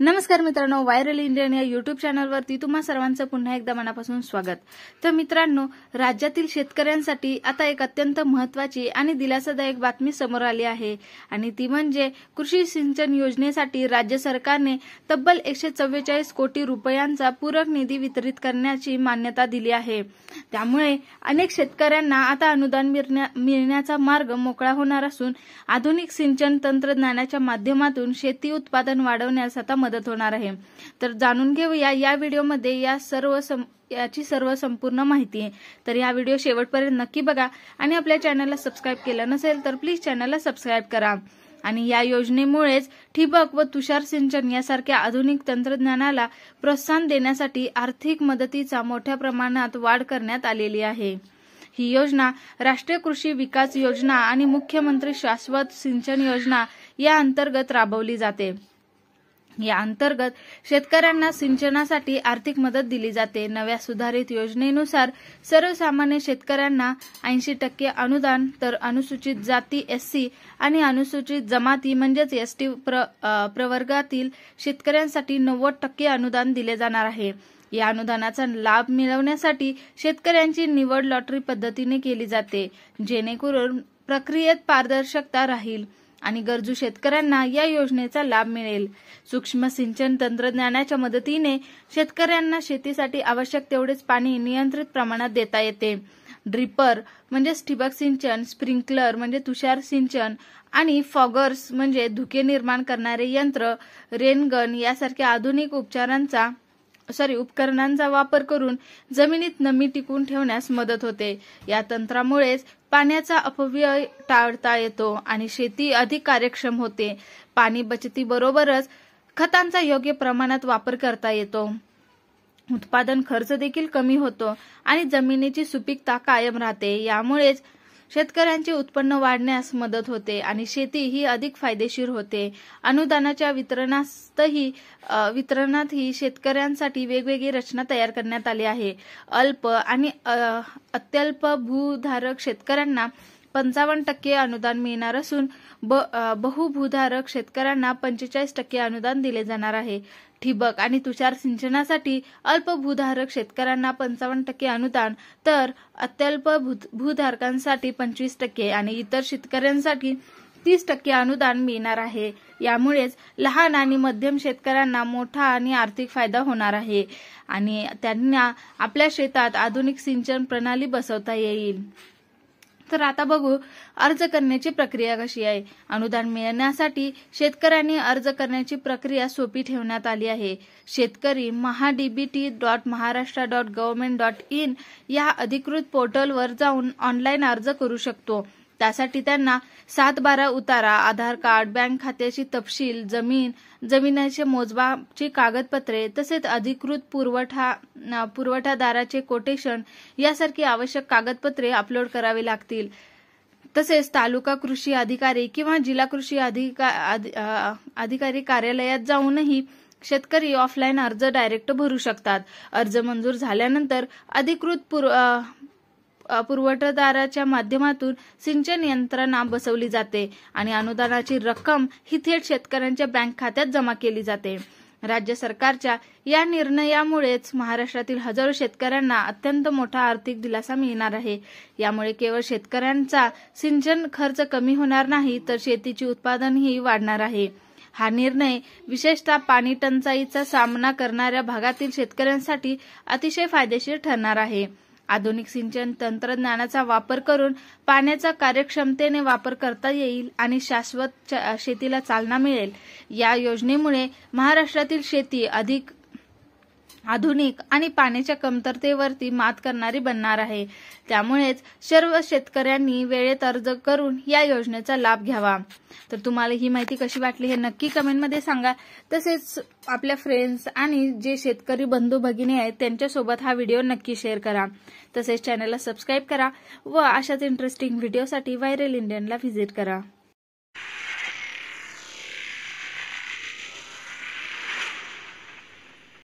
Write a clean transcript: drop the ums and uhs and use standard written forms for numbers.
नमस्कार मित्रांनो, viral Indian या युट्यूब चॅनलवरती तुम्हा सर्वांचं पुन्हा एकदा मनापासून स्वागत। तर मित्रांनो, राज्यातील शेतकऱ्यांसाठी आता एक अत्यंत महत्त्वाची आणि दिलासादायक बातमी समोर आली आहे आणि ती म्हणजे कृषी सिंचन योजनेसाठी राज्य सरकारने तब्बल 144 कोटी रुपयांचा पूरक निधी वितरित करण्याची मान्यता दिली आहे। त्यामुळे अनेक शेतकऱ्यांना आता अनुदान मिळण्याचा मार्ग मोकळा होणार असून आधुनिक सिंचन तंत्रज्ञानाच्या माध्यमातून शेती उत्पादन वाढवण्यास आता मदत होणार आहे। तर जाणून घेऊया या व्हिडिओमध्ये याची सर्व संपूर्ण माहिती। तर या व्हिडिओ शेवटपर्यंत नक्की बघा आणि आपल्या चॅनलला सबस्क्राइब केलं नसेल तर प्लीज चॅनलला सबस्क्राइब करा। आणि या योजनेमुळेच ठिबक व तुषार सिंचन यासारख्या आधुनिक तंत्रज्ञानाला प्रोत्साहन देण्यासाठी आर्थिक मदतीचा मोठ्या प्रमाणात वाढ करण्यात आलेली आहे। ही योजना राष्ट्रीय कृषी विकास योजना आणि मुख्यमंत्री शाश्वत सिंचन योजना या अंतर्गत राबवली जाते। या अंतर्गत शेतकऱ्यांना सिंचनासाठी आर्थिक मदत दिली जाते। नव्या सुधारित योजनेनुसार सर्वसामान्य शेतकऱ्यांना 80% अनुदान, तर अनुसूचित जाती एससी आणि अनुसूचित जमाती म्हणजेच एसटी प्रवर्गातील शेतकऱ्यांसाठी 90% अनुदान दिले जाणार आहे। या अनुदानाचा लाभ मिळवण्यासाठी शेतकऱ्यांची निवड लॉटरी पद्धतीने केली जाते, जेणेकरून प्रक्रियेत पारदर्शकता राहील आणि गरजू शेतकऱ्यांना या योजनेचा लाभ मिळेल। सूक्ष्म सिंचन तंत्रज्ञानाच्या मदतीने शेतकऱ्यांना शेतीसाठी आवश्यक तेवढेच पाणी नियंत्रित प्रमाणात देता येते। ड्रिपर म्हणजे ठिबक सिंचन, स्प्रिंकलर म्हणजे तुषार सिंचन आणि फॉगर्स म्हणजे धुके निर्माण करणारे यंत्र, रेनगन यासारख्या आधुनिक उपकरणांचा वापर करून जमिनीत नमी टिकवून ठेवण्यास मदत होते। या तंत्रामुळेच पाण्याचा अपव्यय टाळता येतो आणि शेती अधिक कार्यक्षम होते। पाणी बचतीबरोबरच खतांचा योग्य प्रमाणात वापर करता येतो, उत्पादन खर्च देखील कमी होतो आणि जमिनीची सुपीकता कायम राहते। यामुळेच शेतकऱ्यांचे उत्पन्न वाढण्यास मदत होते आणि शेती ही अधिक फायदेशीर होते। अनुदानाच्या वितरणातही शेतकऱ्यांसाठी वेगवेगळी रचना तयार करण्यात आली आहे। अल्प आणि अत्यल्प भूधारक शेतकऱ्यांना 55% अनुदान मिळणार असून बहुभूधारक शेतकऱ्यांना 45% अनुदान दिले जाणार आहे। ठिबक आणि तुषार सिंचनासाठी अल्प भूधारक शेतकऱ्यांना 55% अनुदान, तर अत्यल्प भूधारकांसाठी 25% आणि इतर शेतकऱ्यांसाठी 30% अनुदान मिळणार आहे। यामुळेच लहान आणि मध्यम शेतकऱ्यांना मोठा आणि आर्थिक फायदा होणार आहे आणि त्यांना आपल्या शेतात आधुनिक सिंचन प्रणाली बसवता येईल। तर आता बघू अर्ज करण्याची प्रक्रिया कशी आहे। अनुदान मिळण्यासाठी शेतकऱ्यांनी अर्ज करण्याची प्रक्रिया सोपी ठेवण्यात आली आहे। शेतकरी mahadbt.maharashtra.government.in या अधिकृत पोर्टलवर जाऊन ऑनलाईन अर्ज करू शकतो। त्यासाठी त्यांना 7/12 उतारा, आधार कार्ड, बँक खात्याची तपशील, जमिनीचे मोजमापची कागदपत्रे तसेच अधिकृत पुरवठादाराचे कोटेशन यासारखी आवश्यक कागदपत्रे अपलोड करावी लागतील। तसेच तालुका कृषी अधिकारी किंवा जिल्हा कृषी अधिकारी कार्यालयात जाऊनही शेतकरी ऑफलाईन अर्ज डायरेक्ट भरू शकतात। अर्ज मंजूर झाल्यानंतर अधिकृत पुरवठादाराच्या माध्यमातून सिंचन यंत्रणा बसवली जाते आणि अनुदानाची रक्कम ही थेट शेतकऱ्यांच्या बँक खात्यात जमा केली जाते। राज्य सरकारच्या या निर्णयामुळेच महाराष्ट्रातील हजारो शेतकऱ्यांना अत्यंत मोठा आर्थिक दिलासा मिळणार आहे। यामुळे केवळ शेतकऱ्यांचा सिंचन खर्च कमी होणार नाही, तर शेतीचे उत्पादनही वाढणार आहे। हा निर्णय विशेषतः पाणी टंचाईचा सामना करणाऱ्या भागातील शेतकऱ्यांसाठी अतिशय फायदेशीर ठरणार आहे। आधुनिक सिंचन तंत्रज्ञानाचा वापर करून पाण्याचा कार्यक्षमतेने वापर करता येईल आणि शाश्वत शेतीला चालना मिळेल। या योजनेमुळे महाराष्ट्रातील शेती अधिक आधुनिक आणि पाण्याच्या कमतरतेवरती मात करणारी बनणार आहे। त्यामुळेच सर्व शेतकऱ्यांनी वेळेत अर्ज करून या योजनेचा लाभ घ्यावा। तर तुम्हाला ही माहिती कशी वाटली हे नक्की कमेंटमध्ये सांगा। तसेच आपल्या फ्रेंड्स आणि जे शेतकरी बंधू भगिनी आहेत त्यांच्यासोबत हा व्हिडिओ नक्की शेअर करा। तसेच चॅनलला सबस्क्राइब करा व अशाच इंटरेस्टिंग व्हिडिओसाठी व्हायरल इंडियनला व्हिजिट करा।